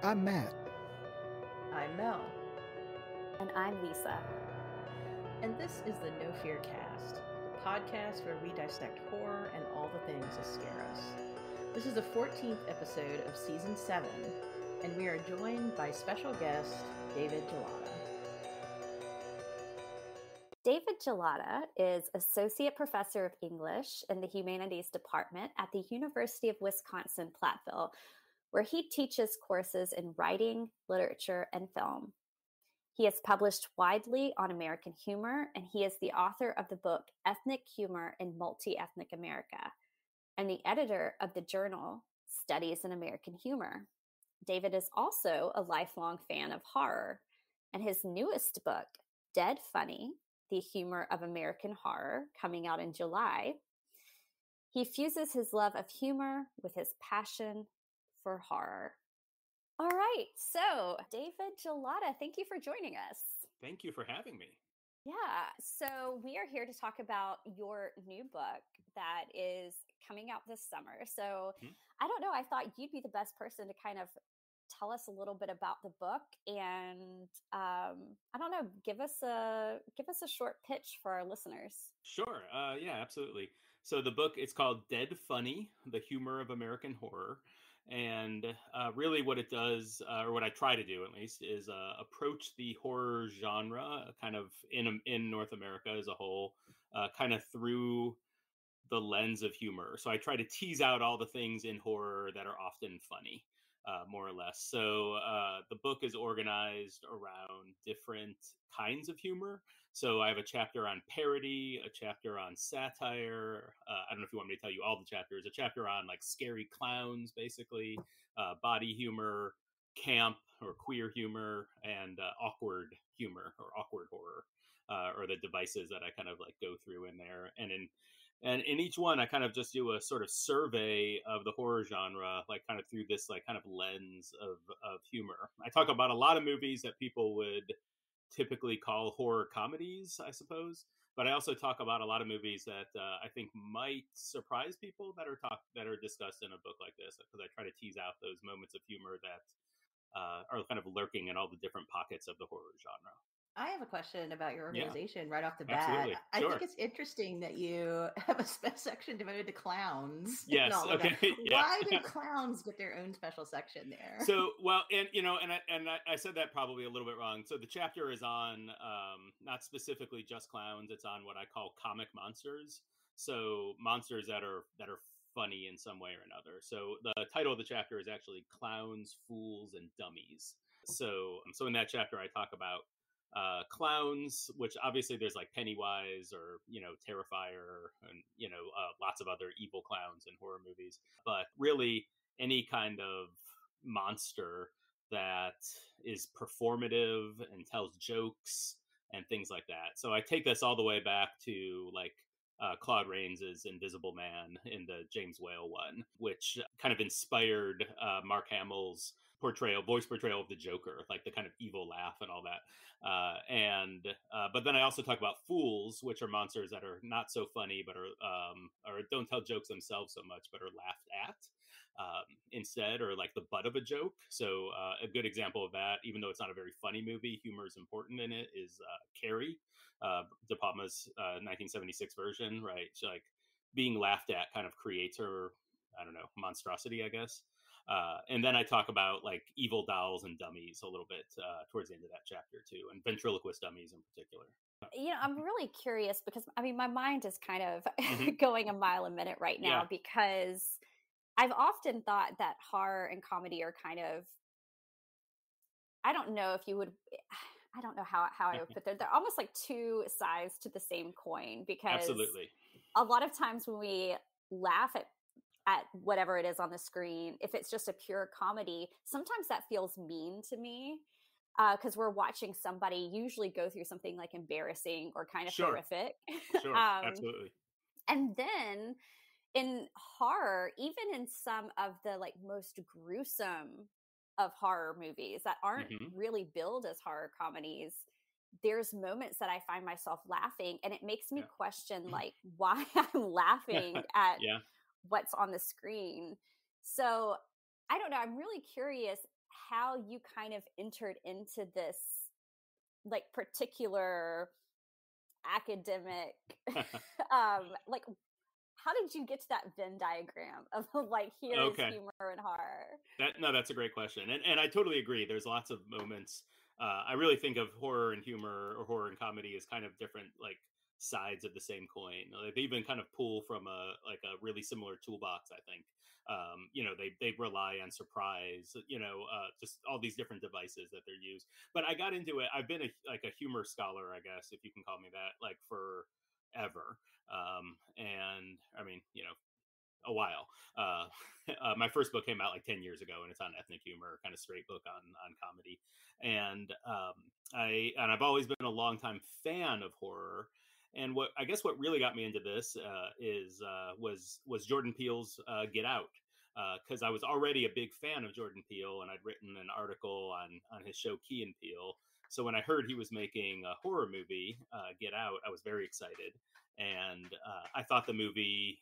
I'm Matt. I'm Mel, And I'm Lisa. and this is the No Fear Cast, the podcast where we dissect horror and all the things that scare us. This is the 14th episode of Season 7, and we are joined by special guest David Gillotta. David Gillotta is Associate Professor of English in the Humanities Department at the University of Wisconsin, Platteville, where he teaches courses in writing, literature, and film. He has published widely on American humor, and he is the author of the book Ethnic Humor in Multiethnic America and the editor of the journal Studies in American Humor. David is also a lifelong fan of horror, and his newest book, Dead Funny: The Humor of American Horror, coming out in July, he fuses his love of humor with his passion for horror. All right, so David Gillotta, thank you for joining us. Thank you for having me. Yeah, so we are here to talk about your new book that is coming out this summer. So I don't know, I thought you'd be the best person to kind of tell us a little bit about the book and I don't know, give us a short pitch for our listeners. Sure. Yeah, absolutely. So the book, it's called Dead Funny: The Humor of American Horror. And really what it does, or what I try to do at least, is approach the horror genre kind of in North America as a whole, kind of through the lens of humor. So I try to tease out all the things in horror that are often funny, more or less. So the book is organized around different kinds of humor. So I have a chapter on parody, a chapter on satire. I don't know if you want me to tell you all the chapters. A chapter on like scary clowns, basically, body humor, camp or queer humor, and awkward humor or awkward horror, or the devices that I kind of like go through in there. And in each one, I kind of just do a sort of survey of the horror genre, like kind of through this like kind of lens of humor. I talk about a lot of movies that people would typically call horror comedies, I suppose. But I also talk about a lot of movies that I think might surprise people that are discussed in a book like this, because I try to tease out those moments of humor that are kind of lurking in all the different pockets of the horror genre. I have a question about your organization right off the Absolutely. bat. I Sure. think it's interesting that you have a section devoted to clowns. Yes. Okay. Yeah. Why do clowns get their own special section there? So, well, and you know, and I said that probably a little bit wrong. So the chapter is on not specifically just clowns. It's on what I call comic monsters. So monsters that are funny in some way or another. So the title of the chapter is actually Clowns, Fools, and Dummies. So in that chapter, I talk about clowns, which obviously there's like Pennywise or, you know, Terrifier and, you know, lots of other evil clowns in horror movies. But really any kind of monster that is performative and tells jokes and things like that. So I take this all the way back to like Claude Rains's Invisible Man in the James Whale one, which kind of inspired Mark Hamill's voice portrayal of the Joker, like the kind of evil laugh and all that. But then I also talk about fools, which are monsters that are not so funny, but or don't tell jokes themselves so much, but are laughed at instead, or like the butt of a joke. So a good example of that, even though it's not a very funny movie, humor is important in it, is Carrie, De Palma's 1976 version, right? So like being laughed at kind of creates her, I don't know, monstrosity, I guess. And then I talk about like evil dolls and dummies a little bit towards the end of that chapter too, and ventriloquist dummies in particular. You know, I'm really curious because, I mean, my mind is kind of going a mile a minute right now because I've often thought that horror and comedy are kind of, I don't know if you would, I don't know how I would put that. They're almost like two sides to the same coin, because Absolutely. A lot of times when we laugh at whatever it is on the screen, if it's just a pure comedy, sometimes that feels mean to me because we're watching somebody usually go through something like embarrassing or kind of horrific. Sure, absolutely. And then in horror, even in some of the like most gruesome of horror movies that aren't really billed as horror comedies, there's moments that I find myself laughing, and it makes me question like why I'm laughing at what's on the screen. So I don't know. I'm really curious. how you kind of entered into this like particular academic like how did you get to that Venn diagram of like here's Okay. humor and horror? That's a great question, and I totally agree. There's lots of moments. I really think of horror and humor, or horror and comedy, as kind of different like sides of the same coin. Like, they even kind of pull from a really similar toolbox. I think, they rely on surprise. Just all these different devices that they're used. But I got into it. I've been a humor scholar, I guess, if you can call me that, like forever. And I mean, a while. My first book came out like 10 years ago, and it's on ethnic humor, kind of straight book on comedy. And I've always been a longtime fan of horror. And what really got me into this was Jordan Peele's Get Out. Because I was already a big fan of Jordan Peele, and I'd written an article on his show Key and Peele. So when I heard he was making a horror movie, Get Out, I was very excited. And I thought the movie,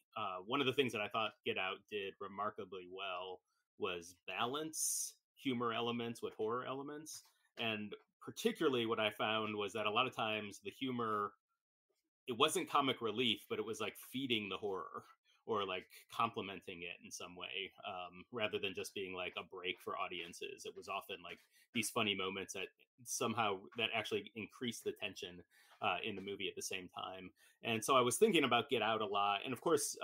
one of the things that I thought Get Out did remarkably well was balance humor elements with horror elements. And particularly what I found was that a lot of times the humor, it wasn't comic relief, but it was like feeding the horror, or like complementing it in some way, rather than just being like a break for audiences. It was often like these funny moments that actually increase the tension in the movie at the same time. And so I was thinking about Get Out a lot. And of course,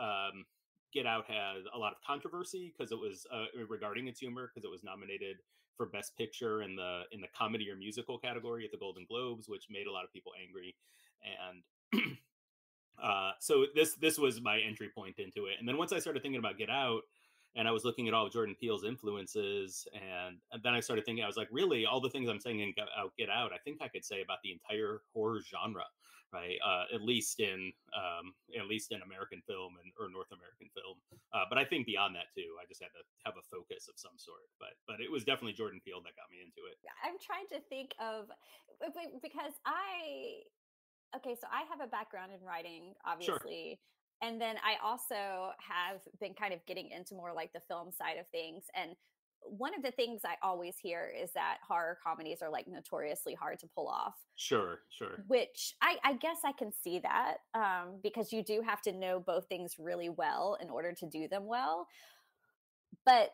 Get Out had a lot of controversy because it was regarding its humor, because it was nominated for Best Picture in the comedy or musical category at the Golden Globes, which made a lot of people angry. And so this was my entry point into it. And then once I started thinking about Get Out, and I was looking at all of Jordan Peele's influences, and then I started thinking, I was like, really, all the things I'm saying in Get Out, I think I could say about the entire horror genre, right? At least in American film or North American film. But I think beyond that too. I just had to have a focus of some sort. But it was definitely Jordan Peele that got me into it. I'm trying to think of, because so I have a background in writing, obviously. Sure. And then I also have been kind of getting into more like the film side of things. And one of the things I always hear is that horror comedies are like notoriously hard to pull off. Sure. Which I guess I can see that, because you do have to know both things really well in order to do them well. But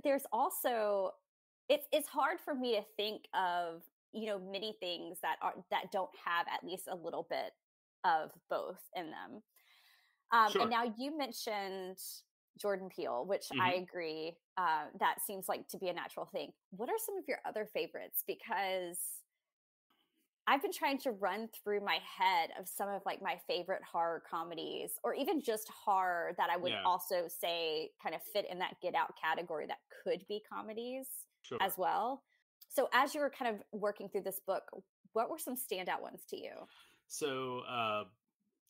there's also, it's hard for me to think of, many things that don't have at least a little bit of both in them. Sure. And now you mentioned Jordan Peele, which I agree, that seems like to be a natural thing. What are some of your other favorites? Because I've been trying to run through my head of some of like my favorite horror comedies, or even just horror that I would also say kind of fit in that Get Out category that could be comedies as well. So as you were kind of working through this book, what were some standout ones to you? So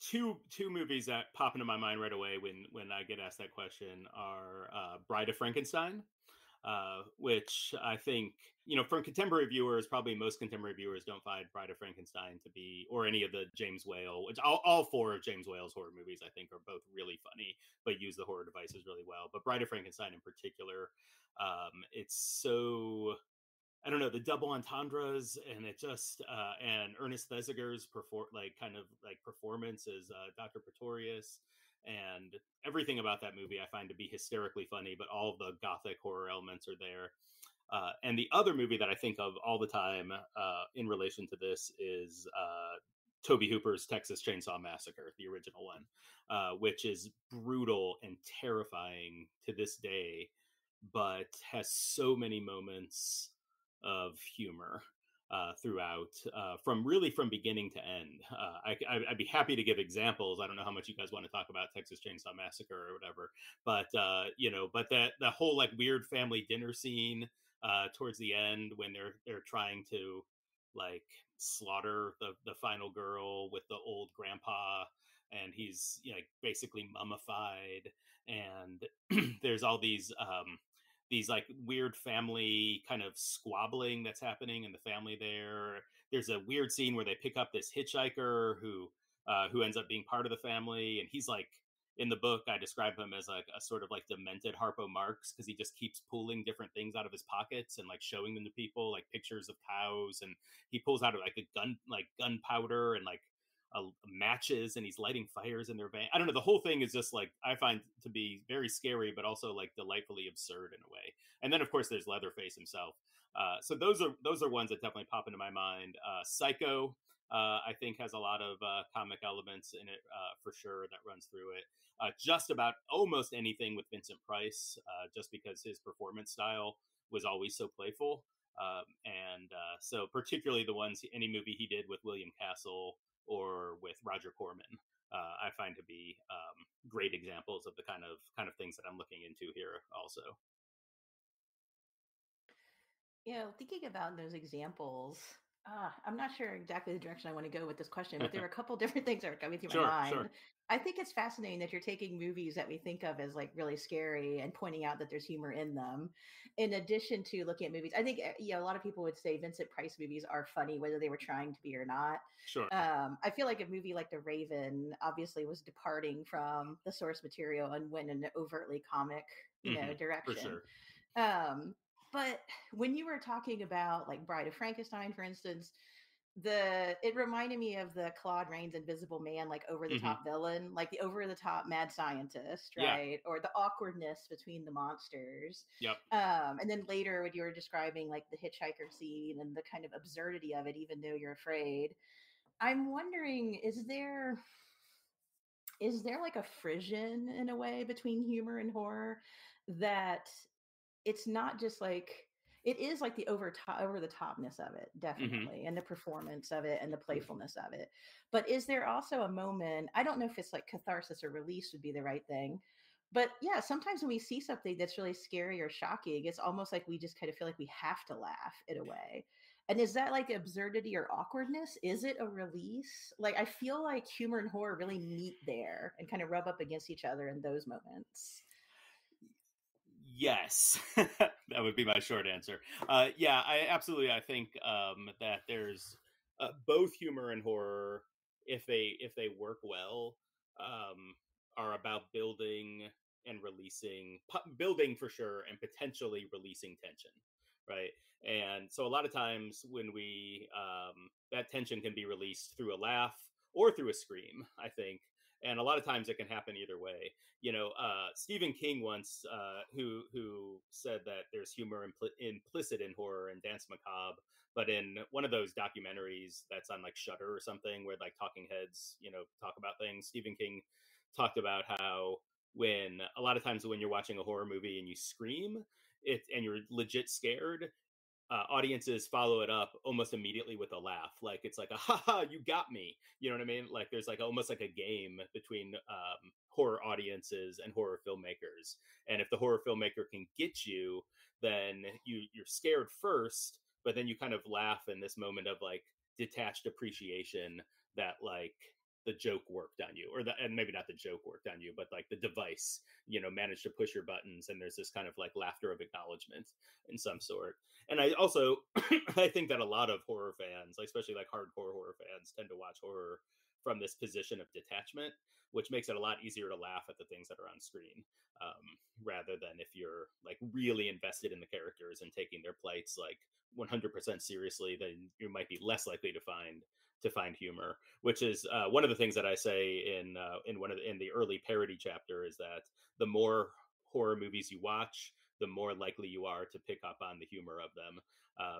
two movies that pop into my mind right away when I get asked that question are Bride of Frankenstein, which I think, from contemporary viewers, probably most contemporary viewers don't find Bride of Frankenstein to be, or any of the James Whale, which all four of James Whale's horror movies, I think, are both really funny, but use the horror devices really well. But Bride of Frankenstein in particular, it's so, I don't know, the double entendres, and it just and Ernest Thesiger's performance as Dr. Pretorius, and everything about that movie I find to be hysterically funny, but all of the gothic horror elements are there. And the other movie that I think of all the time in relation to this is Tobe Hooper's Texas Chainsaw Massacre, the original one, which is brutal and terrifying to this day, but has so many moments of humor throughout, from beginning to end. I'd be happy to give examples. I don't know how much you guys want to talk about Texas Chainsaw Massacre or whatever, but but the whole like weird family dinner scene towards the end, when they're trying to like slaughter the final girl with the old grandpa, and he's basically mummified, and there's all these like weird family kind of squabbling that's happening in the family there. There's a weird scene where they pick up this hitchhiker who ends up being part of the family, and he's like in the book, I describe him as like a sort of like demented Harpo Marx, because he just keeps pulling different things out of his pockets and like showing them to people, like pictures of cows, and he pulls out like a gun, like gunpowder and like matches, and he's lighting fires in their van. I don't know. The whole thing is just like, I find to be very scary, but also like delightfully absurd in a way. And then of course there's Leatherface himself. So those are ones that definitely pop into my mind. Psycho, I think, has a lot of comic elements in it for sure that runs through it. Just about almost anything with Vincent Price, just because his performance style was always so playful. So particularly the ones, any movie he did with William Castle or with Roger Corman, I find to be great examples of the kind of things that I'm looking into here also. Thinking about those examples, I'm not sure exactly the direction I want to go with this question, but there are a couple different things that are coming through my mind. Sure. I think it's fascinating that you're taking movies that we think of as like really scary and pointing out that there's humor in them, in addition to looking at movies. I think a lot of people would say Vincent Price movies are funny, whether they were trying to be or not. Sure. I feel like a movie like The Raven obviously was departing from the source material and went in an overtly comic, direction. For sure. But when you were talking about like Bride of Frankenstein, for instance, it reminded me of the Claude Rains Invisible Man, like over the top villain, like the over the top mad scientist, right? Yeah. Or the awkwardness between the monsters. Yep. And then later when you were describing like the hitchhiker scene and the kind of absurdity of it, even though you're afraid, I'm wondering, is there like a frisson in a way between humor and horror, that it's not just like, it is like the over the topness of it, definitely, and the performance of it and the playfulness of it. But is there also a moment, I don't know if it's like catharsis or release would be the right thing, but yeah, sometimes when we see something that's really scary or shocking, it's almost like we just kind of feel like we have to laugh in a way. And is that like absurdity or awkwardness? Is it a release? Like, I feel like humor and horror really meet there and kind of rub up against each other in those moments. Yes, that would be my short answer. I think that there's both humor and horror, if they work well, are about building and releasing, building for sure, and potentially releasing tension, right? And so a lot of times when we that tension can be released through a laugh or through a scream, I think. And a lot of times it can happen either way. Stephen King once, who said that there's humor implicit in horror and Dance Macabre, but in one of those documentaries that's on like Shudder or something, where like talking heads, talk about things, Stephen King talked about how when a lot of times when you're watching a horror movie and you scream and you're legit scared, audiences follow it up almost immediately with a laugh. Like it's like a ha, you got me. You know what I mean? Like there's like almost like a game between horror audiences and horror filmmakers. And if the horror filmmaker can get you, then you're scared first, but then you kind of laugh in this moment of like detached appreciation that like the joke worked on you, and maybe not the joke worked on you, but like the device, managed to push your buttons, and there's this kind of like laughter of acknowledgement in some sort. And I also, I think that a lot of horror fans, especially like hardcore horror fans, tend to watch horror from this position of detachment, which makes it a lot easier to laugh at the things that are on screen, rather than if you're like really invested in the characters and taking their plights like 100% seriously, then you might be less likely to find humor. Which is one of the things that I say in the early parody chapter, is that the more horror movies you watch, the more likely you are to pick up on the humor of them,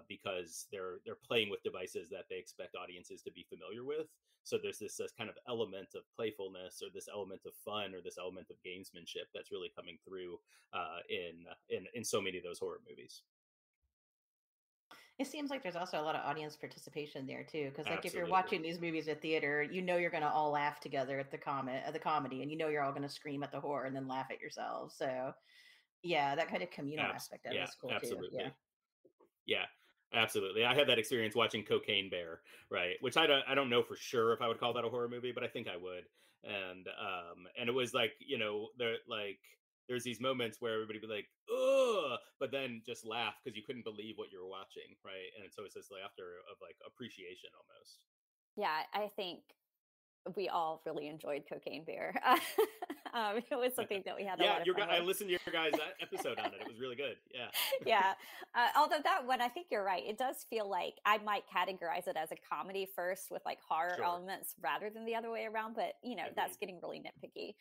because they're playing with devices that they expect audiences to be familiar with. So there's this kind of element of playfulness, or this element of fun, or this element of gamesmanship that's really coming through in so many of those horror movies. It seems like there's also a lot of audience participation there too, because like if you're Absolutely. watching these movies at theater, you're going to all laugh together at the comedy, and you're all going to scream at the horror and then laugh at yourselves. So yeah, that kind of communal aspect of it is cool absolutely. too. Yeah, absolutely. I had that experience watching Cocaine Bear, right? Which I don't know for sure if I would call that a horror movie, but I think I would. And it was like, there's these moments where everybody would be like, ugh, but then just laugh because you couldn't believe what you were watching, right? And so it's this laughter of like appreciation almost. Yeah, I think we all really enjoyed Cocaine Bear. It was something that we had a Yeah, lot of fun I with. listened to your guys' episode on it. It was really good. Yeah. Yeah. Although that one, I think you're right. It does feel like I might categorize it as a comedy first with like horror Sure. elements rather than the other way around. But, that's Agreed. getting really nitpicky.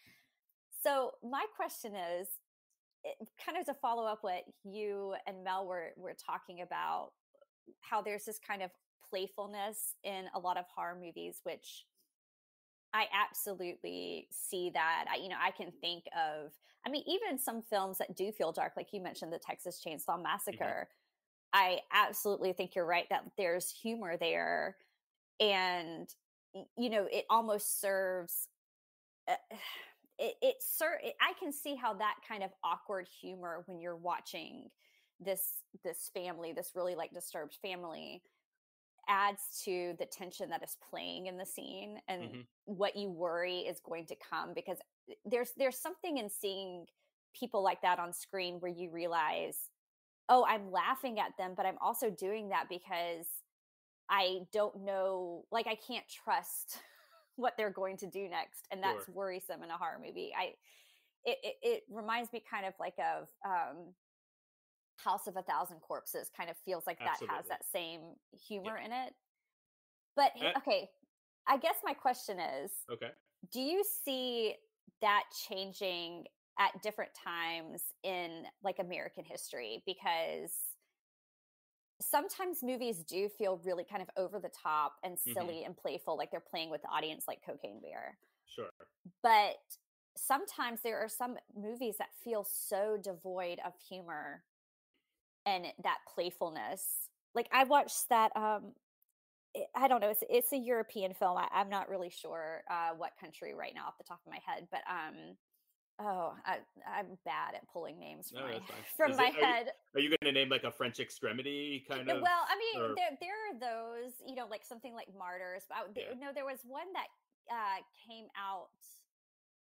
So my question is, kind of to follow up what you and Mel were talking about, how there's this kind of playfulness in a lot of horror movies, which I absolutely see that. I can think of, even some films that do feel dark, like you mentioned, the Texas Chainsaw Hmm. Massacre. I absolutely think you're right that there's humor there. And, it almost serves, uh, I can see how that kind of awkward humor when you're watching this family, this really like disturbed family, adds to the tension that is playing in the scene and Hmm. what you worry is going to come, because there's something in seeing people like that on screen where you realize, oh, I'm laughing at them, but I'm also doing that because I don't know, like I can't trust what they're going to do next, and that's Sure. worrisome in a horror movie. It reminds me kind of like of House of a Thousand Corpses. Kind of feels like that has Absolutely. that same Yeah. humor in it. But Uh, okay, I guess my question is, okay. do you see that changing at different times in like American history? Because sometimes movies do feel really kind of over the top and Hmm. silly and playful, like they're playing with the audience, like Cocaine Bear. Sure. But sometimes there are some movies that feel so devoid of humor and that playfulness. Like I watched that I don't know. It's a European film. I'm not really sure what country right now off the top of my head, but oh, I'm bad at pulling names from No, my that's fine. from my head. Are you going to name like a French Extremity kind of, Well, or there are those, like something like Martyrs. But yeah? no, there was one that came out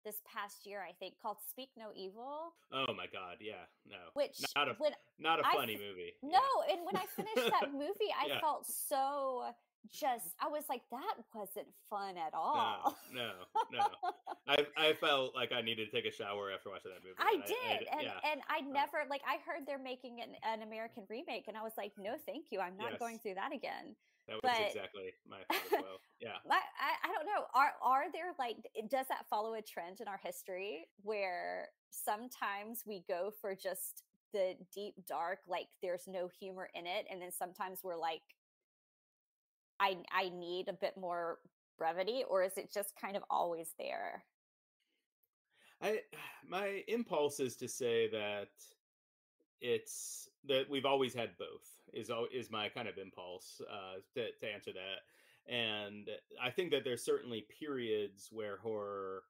this past year, I think, called Speak No Evil, Oh my God, yeah, no, which not a when not a I funny movie. no, and when I finished Yeah. that movie, I Yeah. felt so I was like, that wasn't fun at No, all. no, no. I felt like I needed to take a shower after watching that movie, I and did, yeah, and I uh, never like I heard they're making an American remake, and I was like, no, thank you, I'm not going yes, through that again. that was But exactly my thought as well. Yeah. I don't know. Are there like does that follow a trend in our history where sometimes we go for just the deep dark, like there's no humor in it, and then sometimes we're like, I need a bit more brevity, or is it just kind of always there? I my impulse is to say that it's that we've always had both is my kind of impulse to answer that, and I think that there's certainly periods where horror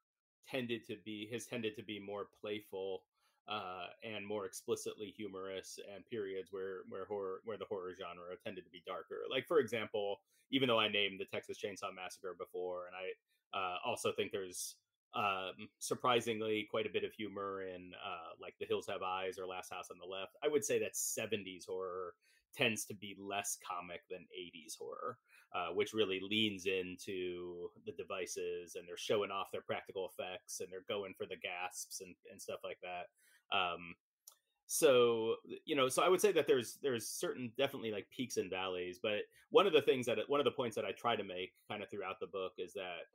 tended to be more playful and more explicitly humorous, and periods where the horror genre tended to be darker. Like for example, even though I named the Texas Chainsaw Massacre before, and I also think there's surprisingly quite a bit of humor in like The Hills Have Eyes or Last House on the Left. I would say that 70s horror tends to be less comic than 80s horror, which really leans into the devices, and they're showing off their practical effects, and they're going for the gasps and stuff like that. Um, so so I would say that there's certain definitely like peaks and valleys, but one of the points that I try to make kind of throughout the book is that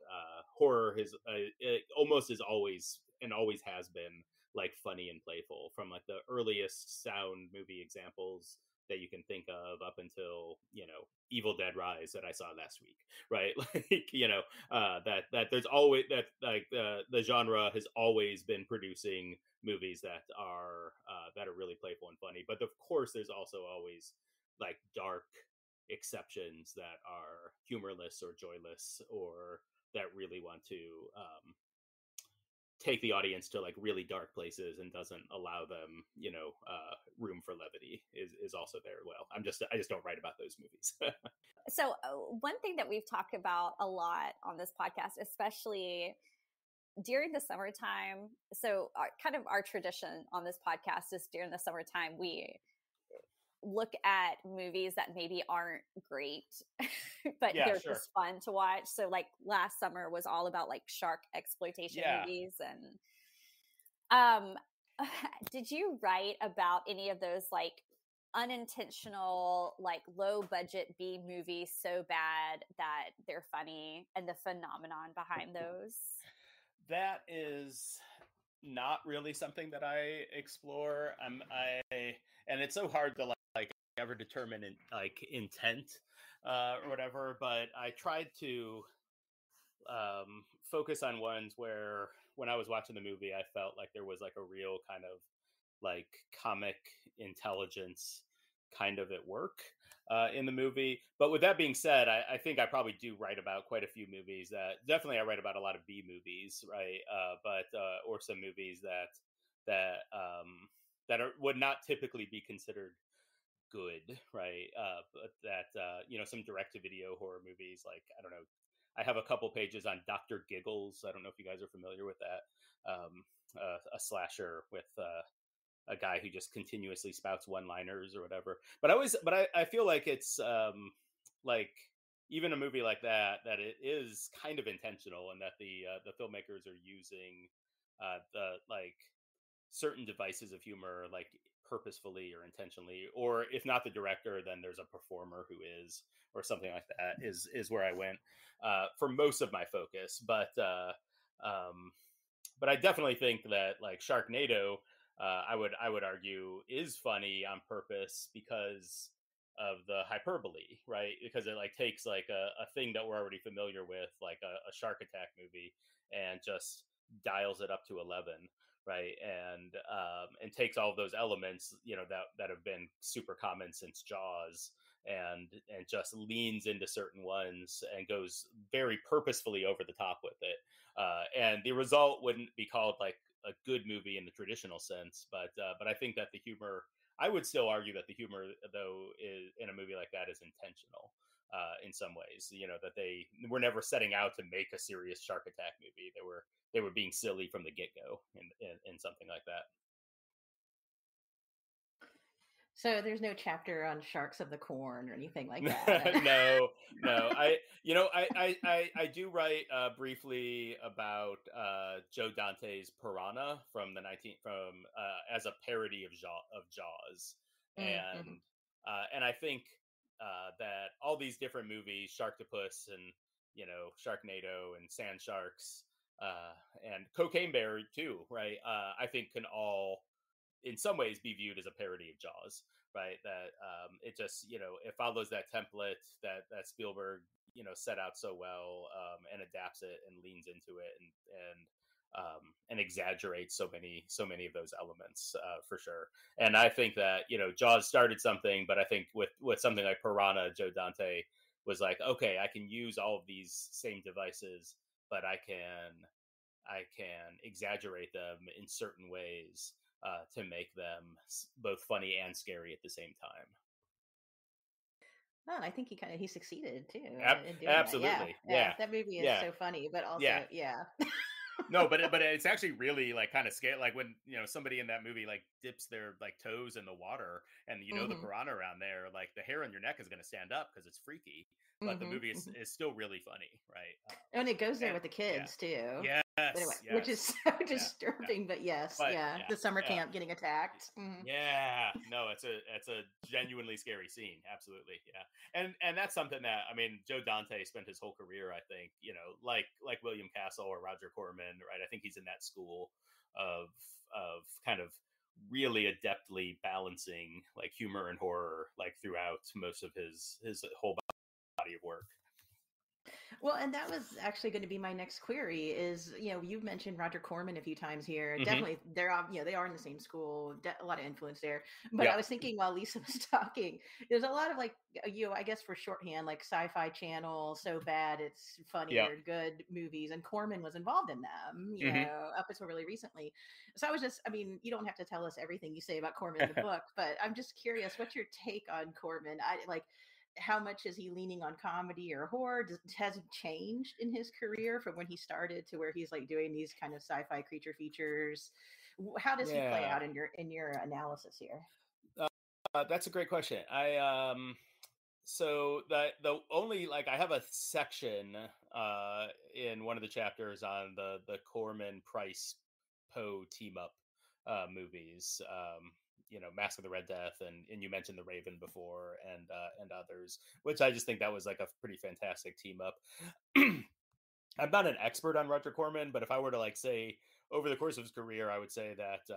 horror is it almost is always and always has been like funny and playful, from like the earliest sound movie examples that you can think of up until Evil Dead Rise that I saw last week, right? Like that there's always that like the genre has always been producing movies that are really playful and funny. But of course, there's also always like dark exceptions that are humorless or joyless, or that really want to take the audience to like really dark places and doesn't allow them, room for levity is also there. Well, I just don't write about those movies. So one thing that we've talked about a lot on this podcast, especially during the summertime. So kind of our tradition on this podcast is during the summertime, look at movies that maybe aren't great, but they're Sure. just fun to watch. So like last summer was all about like shark exploitation movies. And did you write about any of those like unintentional, like low budget B movies so bad that they're funny, and the phenomenon behind those? That is not really something that I explore. And it's so hard to like ever determine intent or whatever. But I tried to focus on ones where when I was watching the movie, I felt like there was like a real kind of like comic intelligence kind of at work in the movie. But with that being said, I think I probably do write about quite a few movies that definitely I write about a lot of B movies, right? Or some movies that would not typically be considered good, right? But that some direct to video horror movies, like I don't know. I have a couple pages on Dr. Giggles. I don't know if you guys are familiar with that. A slasher with a guy who just continuously spouts one-liners or whatever. But I feel like it's like even a movie like that it is kind of intentional, and that the filmmakers are using the like certain devices of humor like purposefully or intentionally, or if not the director, then there's a performer who is, or something like that is where I went for most of my focus. But I definitely think that like Sharknado, I would argue is funny on purpose because of the hyperbole, right? Because it like takes like a thing that we're already familiar with, like a shark attack movie, and just dials it up to 11, right? And takes all of those elements, that have been super common since Jaws, and just leans into certain ones and goes very purposefully over the top with it. And the result wouldn't be called like a good movie in the traditional sense, but I think that the humor, I would still argue that the humor, though, is in a movie like that is intentional in some ways. That they were never setting out to make a serious shark attack movie. They were being silly from the get go in something like that. So there's no chapter on Sharks of the Corn or anything like that. No. I do write briefly about Joe Dante's Piranha from as a parody of Jaws, and I think that all these different movies, Sharktopus and Sharknado and Sand Sharks and Cocaine Bear too, right? I think can all in some ways be viewed as a parody of Jaws, right? That it just it follows that template that Spielberg set out so well, and adapts it and leans into it and exaggerates so many of those elements for sure. And I think that Jaws started something, but I think with something like Piranha, Joe Dante was like, okay, I can use all of these same devices, but I can exaggerate them in certain ways to make them both funny and scary at the same time. Well, I think he succeeded too in doing absolutely. That. Yeah. That movie is so funny, but also No, but it's actually really like kind of scary. Like when somebody in that movie like dips their like toes in the water, and the piranha around there, like the hair on your neck is going to stand up because it's freaky. But the movie is still really funny, right? And it goes there with the kids too. Yes, anyway, which is so disturbing. But the summer camp getting attacked. Yeah, no, it's a genuinely scary scene. Absolutely, yeah. And that's something that Joe Dante spent his whole career, I think, like William Castle or Roger Corman, right? I think he's in that school of kind of really adeptly balancing like humor and horror like throughout most of his whole body of work. Well, and that was actually going to be my next query is, you've mentioned Roger Corman a few times here. Definitely, they are in the same school, a lot of influence there. But I was thinking while Lisa was talking, there's a lot of like, I guess for shorthand, like Sci-Fi Channel, So Bad It's Funny or good movies. And Corman was involved in them, up until really recently. So I was just, you don't have to tell us everything you say about Corman in the book, but I'm just curious, what's your take on Corman? How much is he leaning on comedy or horror? Has he changed in his career from when he started to where he's like doing these kind of sci-fi creature features? How does he play out in your analysis here? That's a great question. So the only like I have a section in one of the chapters on the Corman Price Poe team up movies. Mask of the Red Death, and you mentioned The Raven before, and others, which I just think that was like a pretty fantastic team up. I'm not an expert on Roger Corman, but if I were to like say over the course of his career, I would say that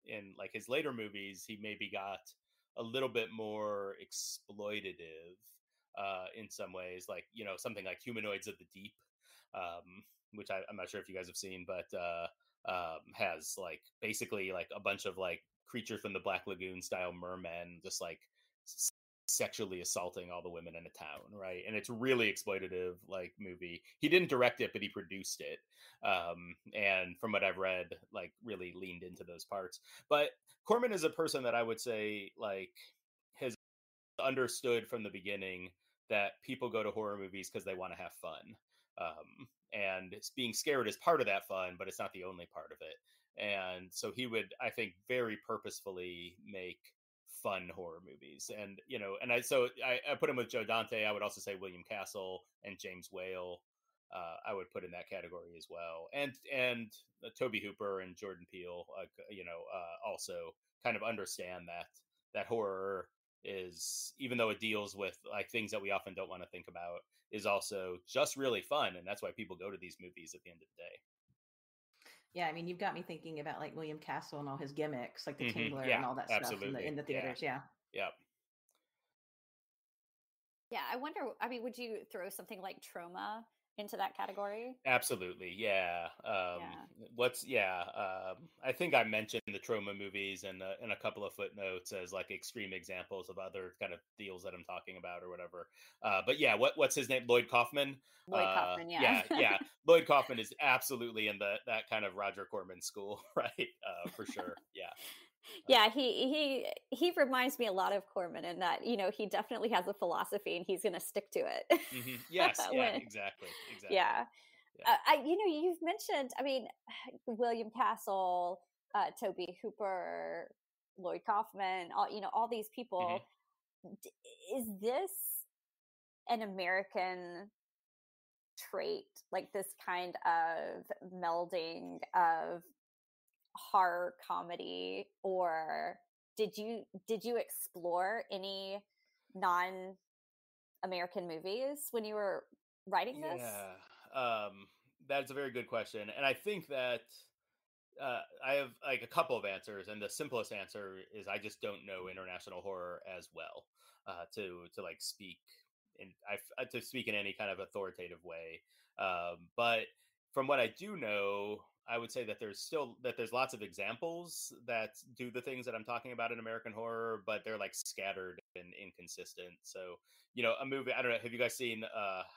in like his later movies, he maybe got a little bit more exploitative in some ways, like something like Humanoids of the Deep, which I'm not sure if you guys have seen, but has like basically like a bunch of like creature from the Black Lagoon style mermen just like sexually assaulting all the women in a town, right? And it's really exploitative like movie. He didn't direct it, but he produced it, and from what I've read, like really leaned into those parts. But Corman is a person that I would say like has understood from the beginning that people go to horror movies because they want to have fun, and being scared is part of that fun, but it's not the only part of it. And so he would, I think, very purposefully make fun horror movies. And I put him with Joe Dante. I would also say William Castle and James Whale. I would put in that category as well, and Toby Hooper and Jordan Peele, also kind of understand that horror is, even though it deals with like things that we often don't want to think about, is also just really fun, and that's why people go to these movies at the end of the day. Yeah, I mean, you've got me thinking about like William Castle and all his gimmicks, like the Tingler Yeah, and all that stuff in the theaters. Yeah. Yeah. Yeah, I wonder, I mean, would you throw something like Trauma into that category? Absolutely, yeah. I think I mentioned the Trauma movies and in a couple of footnotes as like extreme examples of other kind of deals that I'm talking about or whatever. But yeah, what's his name? Lloyd Kaufman. Lloyd Kaufman, yeah. Yeah. Lloyd Kaufman is absolutely in that kind of Roger Corman school, right? For sure. Yeah. Yeah, he reminds me a lot of Corman in that, he definitely has a philosophy and he's going to stick to it. Mm-hmm. Yes, yeah, exactly. Yeah. You've mentioned, I mean, William Castle, Toby Hooper, Lloyd Kaufman, all these people. Mm-hmm. Is this an American trait, like this kind of melding of horror comedy, or did you explore any non-American movies when you were writing this? Yeah, that's a very good question, and I think that I have like a couple of answers, and the simplest answer is I just don't know international horror as well to like speak to speak in any kind of authoritative way. But from what I do know, I would say that there's lots of examples that do the things that I'm talking about in American horror, but they're like scattered and inconsistent. So, a movie, I don't know, have you guys seen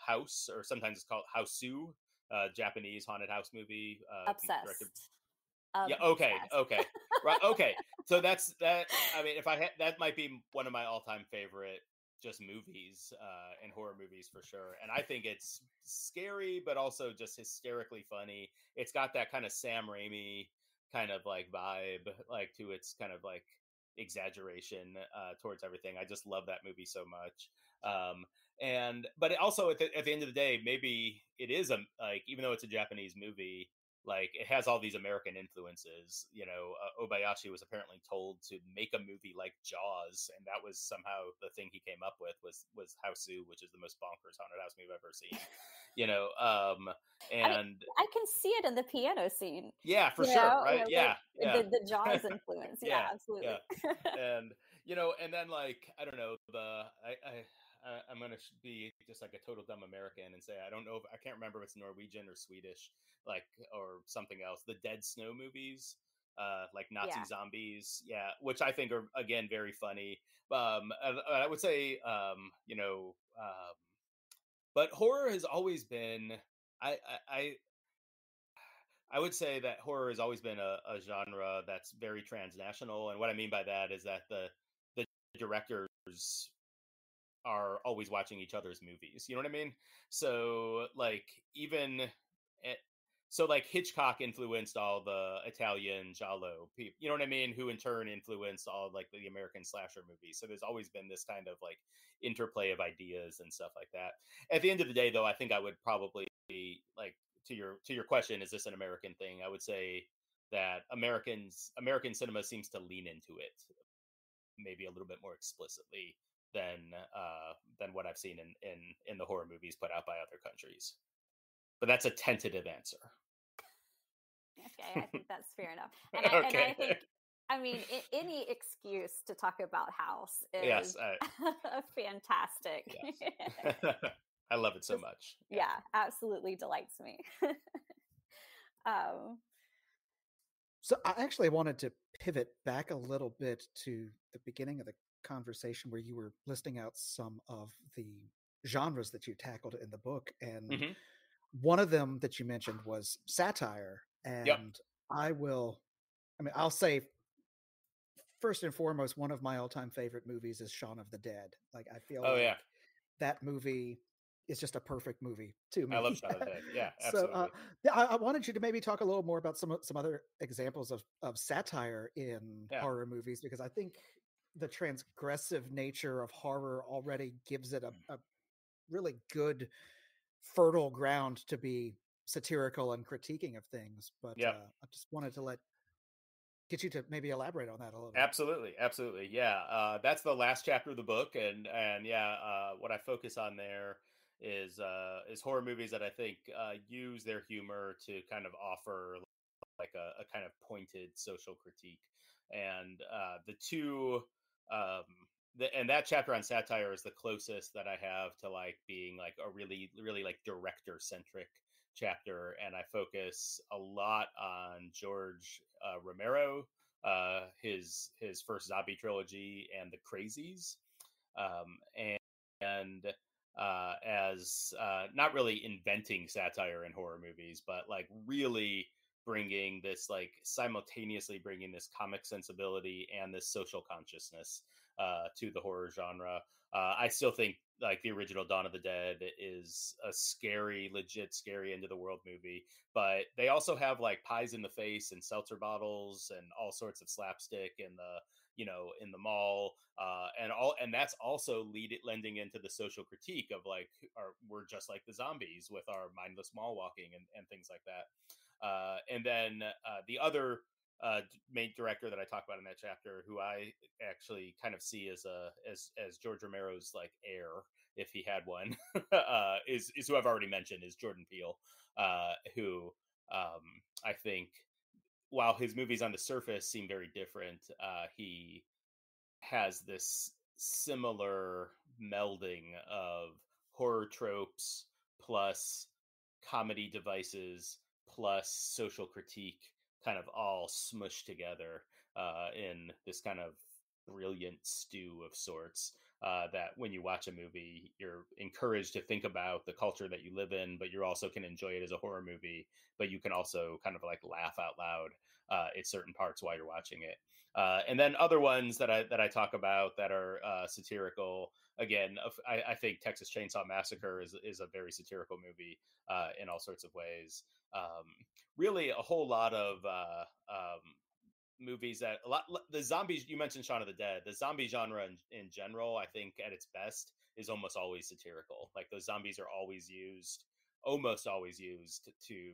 House, or sometimes it's called Houseu, Japanese haunted house movie? Obsessed. Directed. Yeah. Okay. Right. Okay. So that's that. I mean, that might be one of my all-time favorite just movies and horror movies for sure. And I think it's scary, but also just hysterically funny. It's got that kind of Sam Raimi kind of like vibe, like to its kind of like exaggeration towards everything. I just love that movie so much. But it also at the end of the day, maybe it is even though it's a Japanese movie, like it has all these American influences. Obayashi was apparently told to make a movie like Jaws, and that was somehow the thing he came up with was Houseu, which is the most bonkers haunted house movie I've ever seen. And I can see it in the piano scene. Yeah, for sure, right? Yeah. The Jaws influence. Yeah, absolutely. Yeah. And then like I don't know, I'm gonna be just like a total dumb American and say I don't know I can't remember if it's Norwegian or Swedish, like, or something else. The Dead Snow movies, like Nazi zombies, which I think are again very funny. I would say, but horror has always been. I would say that horror has always been a genre that's very transnational, and what I mean by that is that the directors are always watching each other's movies. You know what I mean? So like So like Hitchcock influenced all the Italian giallo people, you know what I mean? Who in turn influenced all like the American slasher movies. So there's always been this kind of like interplay of ideas and stuff like that. At the end of the day, though, I think I would probably be like to your question, is this an American thing? I would say that American cinema seems to lean into it maybe a little bit more explicitly than what I've seen in the horror movies put out by other countries. But that's a tentative answer. Okay, I think that's fair enough. And I think, I mean, any excuse to talk about House is fantastic. Yes. I love it so much. Yeah, absolutely delights me. So I actually wanted to pivot back a little bit to the beginning of the conversation where you were listing out some of the genres that you tackled in the book. And one of them that you mentioned was satire. And I'll say first and foremost, one of my all-time favorite movies is Shaun of the Dead. Like, I feel that movie is just a perfect movie to me. I love Shaun of the Dead. Yeah, absolutely. So I wanted you to maybe talk a little more about some other examples of satire in horror movies, because I think the transgressive nature of horror already gives it a really good fertile ground to be satirical and critiquing of things. But I just wanted to get you to maybe elaborate on that a little bit. Absolutely. Yeah. That's the last chapter of the book. And what I focus on there is horror movies that I think use their humor to kind of offer like a kind of pointed social critique. And the two and that chapter on satire is the closest that I have to like being like a really, really like director centric chapter. And I focus a lot on George Romero, his first zombie trilogy, and The Crazies. As not really inventing satire in horror movies, but like really bringing this, like simultaneously bringing this comic sensibility and this social consciousness to the horror genre. I still think like the original Dawn of the Dead is a scary, legit scary end of the world movie, but they also have like pies in the face and seltzer bottles and all sorts of slapstick in the mall, and that's also lending into the social critique of like, we're just like the zombies with our mindless mall walking and things like that. And then the other main director that I talk about in that chapter, who I actually kind of see as George Romero's like heir, if he had one, is who I've already mentioned, is Jordan Peele, who I think, while his movies on the surface seem very different, he has this similar melding of horror tropes plus comedy devices plus social critique, kind of all smushed together in this kind of brilliant stew of sorts, that when you watch a movie, you're encouraged to think about the culture that you live in, but you also can enjoy it as a horror movie, but you can also kind of like laugh out loud at certain parts while you're watching it. And then other ones that I talk about that are satirical. Again, I think Texas Chainsaw Massacre is a very satirical movie in all sorts of ways. Really, a whole lot of movies that the zombies, you mentioned Shaun of the Dead, the zombie genre in general, I think at its best is almost always satirical. Like those zombies are almost always used to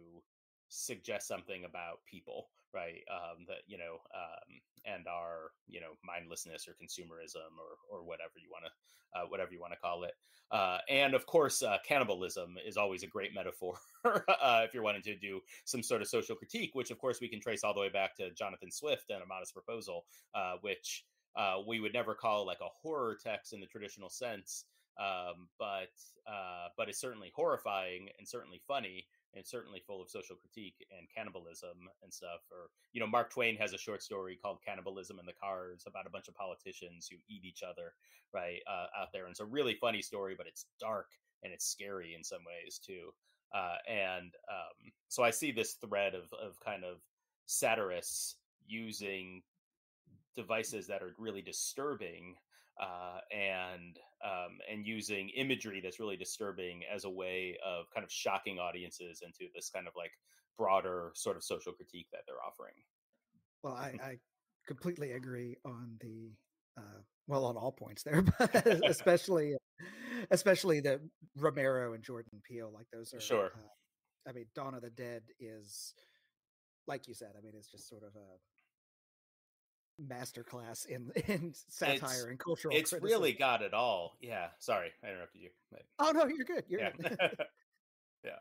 suggest something about people, right? And our mindlessness or consumerism or whatever you want to call it. And of course, cannibalism is always a great metaphor if you're wanting to do some sort of social critique, which of course we can trace all the way back to Jonathan Swift and A Modest Proposal, which we would never call like a horror text in the traditional sense, but it's certainly horrifying and certainly funny and certainly full of social critique and cannibalism and stuff. Or, Mark Twain has a short story called Cannibalism in the Cars about a bunch of politicians who eat each other, right, out there. And it's a really funny story, but it's dark and it's scary in some ways too. So I see this thread of kind of satirists using devices that are really disturbing, and using imagery that's really disturbing as a way of kind of shocking audiences into this kind of like broader sort of social critique that they're offering. Well, I completely agree on the well, on all points there, but especially the Romero and Jordan Peele, like those are. Sure. I mean, Dawn of the Dead is, like you said, I mean, it's just sort of a masterclass in satire and cultural it's criticism. really got it all. Yeah, sorry, I interrupted you. But... Oh no, you're good. You're yeah. good. Yeah.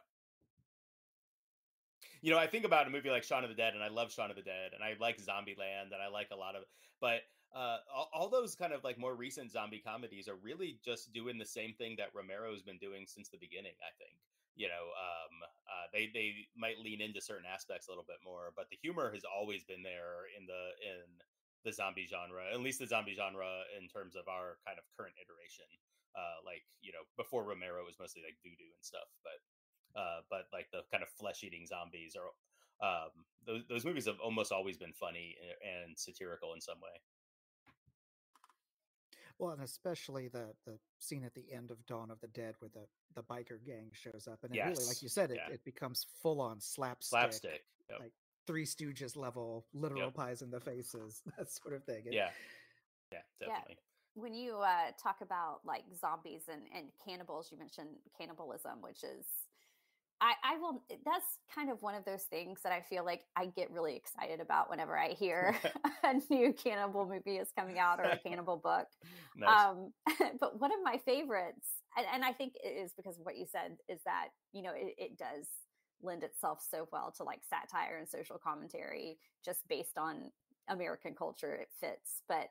You know, I think about a movie like Shaun of the Dead, and I love Shaun of the Dead, and I like Zombieland, and I like a lot of, but all those kind of like more recent zombie comedies are really just doing the same thing that Romero's been doing since the beginning. I think, you know, they might lean into certain aspects a little bit more, but the humor has always been there in the zombie genre, at least the zombie genre in terms of our kind of current iteration. Like, you know, before Romero, it was mostly like voodoo and stuff, but like the kind of flesh-eating zombies are those movies have almost always been funny and satirical in some way. Well, and especially the scene at the end of Dawn of the Dead where the biker gang shows up, and it really, like you said, it becomes full on slapstick, yep. like Three Stooges level, literal pies in the faces, that sort of thing. Yeah, definitely. Yeah. When you talk about like zombies and cannibals, you mentioned cannibalism, which is I will. That's kind of one of those things that I feel like I get really excited about whenever I hear a new cannibal movie is coming out or a cannibal book. Nice. But one of my favorites, and I think it is because of what you said, is that, you know, it does lend itself so well to like satire and social commentary just based on American culture. It fits. But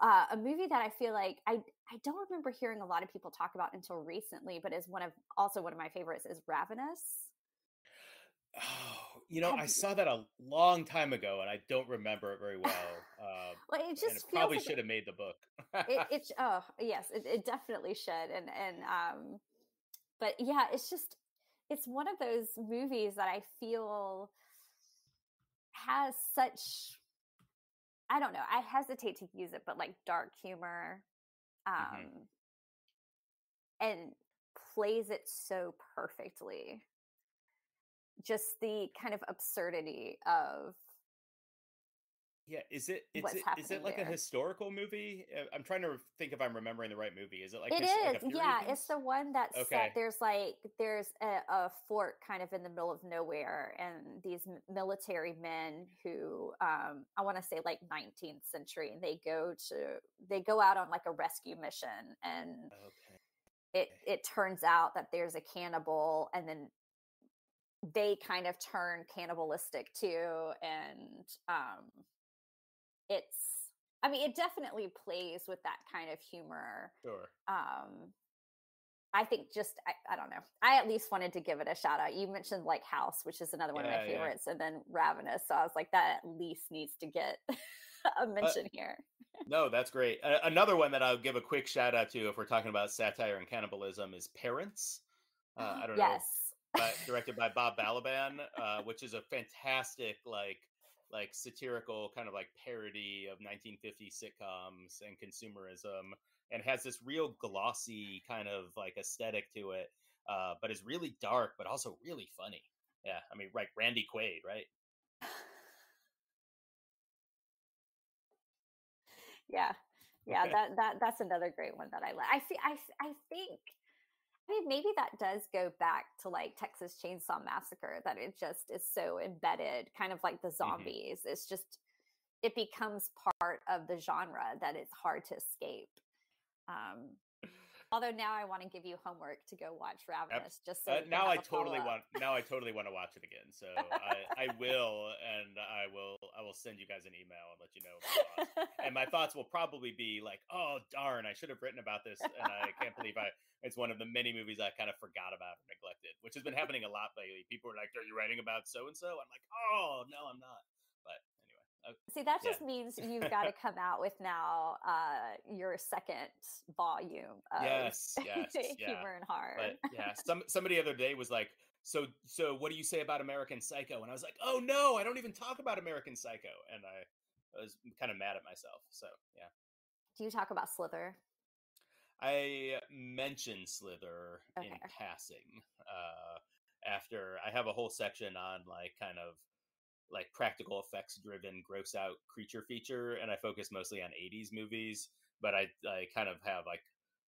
a movie that I feel like I don't remember hearing a lot of people talk about until recently, but is one of my favorites, is Ravenous. Oh, you know, I saw that a long time ago, and I don't remember it very well. Well, it just and it probably should have made the book. Oh yes, it definitely should, but yeah, it's one of those movies that I feel has such, I don't know, I hesitate to use it, but like dark humor, and plays it so perfectly. Just the kind of absurdity of is it like there. A historical movie? I'm trying to think if I'm remembering the right movie. Is it like it is? Like a yeah, piece? It's the one that's okay. Set, there's a fort kind of in the middle of nowhere, and these military men who I want to say like 19th century, and they go out on like a rescue mission, and it turns out that there's a cannibal, and then they kind of turn cannibalistic too, and it definitely plays with that kind of humor. Sure. I think I don't know. I at least wanted to give it a shout out. You mentioned like House, which is another one of my favorites, and then Ravenous. So I was like, that at least needs to get a mention here. No, that's great. Another one that I'll give a quick shout out to, if we're talking about satire and cannibalism, is Parents. I don't know. Directed by Bob Balaban, which is a fantastic like satirical kind of like parody of 1950s sitcoms and consumerism, and has this real glossy kind of like aesthetic to it, but is really dark but also really funny. Yeah, I mean, like Randy Quaid, right? Yeah, that's another great one that I like. I think I mean, maybe that does go back to like Texas Chainsaw Massacre, that it just is so embedded, kind of like the zombies. It's just, it becomes part of the genre that it's hard to escape. Although now I want to give you homework to go watch Ravenous, just so now I totally want to watch it again. So I will, and I will send you guys an email and let you know my thoughts. And my thoughts will probably be like, oh darn, I should have written about this, and I can't believe it's one of the many movies I kind of forgot about or neglected, which has been happening a lot lately. People are like, are you writing about so and so? I'm like, oh no, I'm not. But anyway. See, that just means you've got to come out with now your second volume of humor and horror. But yeah, somebody the other day was like, so what do you say about American Psycho? And I was like, oh no, I don't even talk about American Psycho. And I was kind of mad at myself. So yeah. Do you talk about Slither? I mentioned Slither in passing. after I have a whole section on like kind of like practical effects driven gross out creature feature, and I focus mostly on 80s movies, but I kind of have like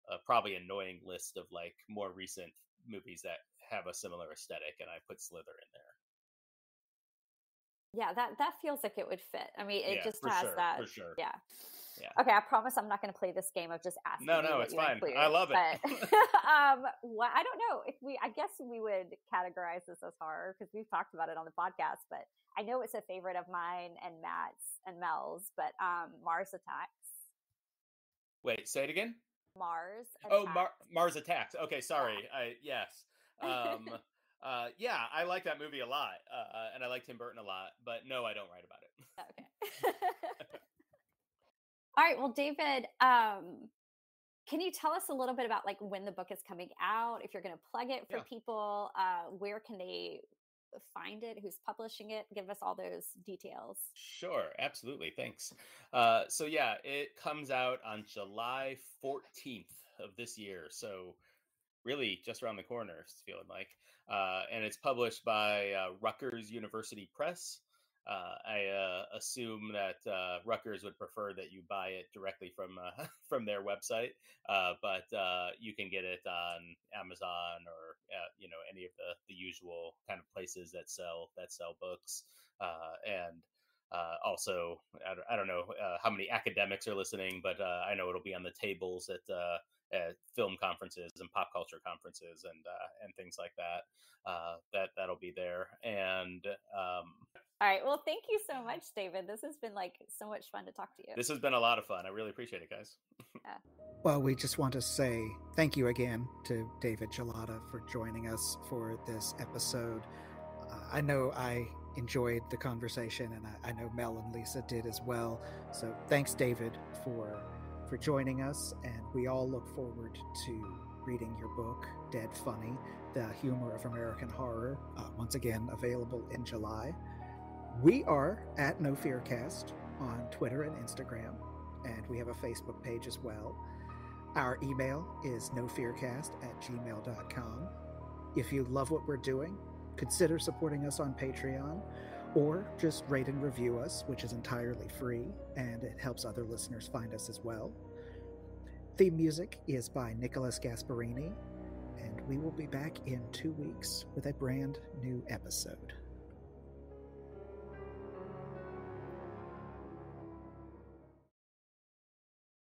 a probably annoying list of like more recent movies that have a similar aesthetic, and I put Slither in there. Yeah, that feels like it would fit. I mean, it just has that. For sure. Yeah. Yeah. Okay, I promise I'm not going to play this game of just asking. No, it's fine. Include, I love it. But I don't know if I guess we would categorize this as horror because we've talked about it on the podcast. But I know it's a favorite of mine and Matt's and Mel's. But Mars Attacks. Wait, say it again. Mars. Oh, Mars Attacks. Okay, sorry. Yes. Yeah, I like that movie a lot, and I like Tim Burton a lot. But no, I don't write about it. Okay. All right. Well, David, can you tell us a little bit about like when the book is coming out? If you're going to plug it for people, where can they find it? Who's publishing it? Give us all those details. Sure, absolutely. Thanks. So yeah, it comes out on July 14th of this year. So really just around the corner, it's feeling like. And it's published by Rutgers University Press. I assume that Rutgers would prefer that you buy it directly from their website, but you can get it on Amazon or any of the usual kind of places that sell books, and also I don't know how many academics are listening, but I know it'll be on the tables at film conferences and pop culture conferences and things like that. That'll be there. And all right. Well, thank you so much, David. This has been like so much fun to talk to you. This has been a lot of fun. I really appreciate it, guys. Yeah. Well, we just want to say thank you again to David Gillotta for joining us for this episode. I know I enjoyed the conversation, and I know Mel and Lisa did as well. So thanks, David, for joining us, and we all look forward to reading your book, Dead Funny, The Humor of American Horror, once again available in July. We are at No Fear Cast on Twitter and Instagram, and we have a Facebook page as well. Our email is nofearcast@gmail.com. If you love what we're doing, consider supporting us on Patreon, or just rate and review us, which is entirely free, and it helps other listeners find us as well. Theme music is by Nicholas Gasparini, and we will be back in 2 weeks with a brand new episode.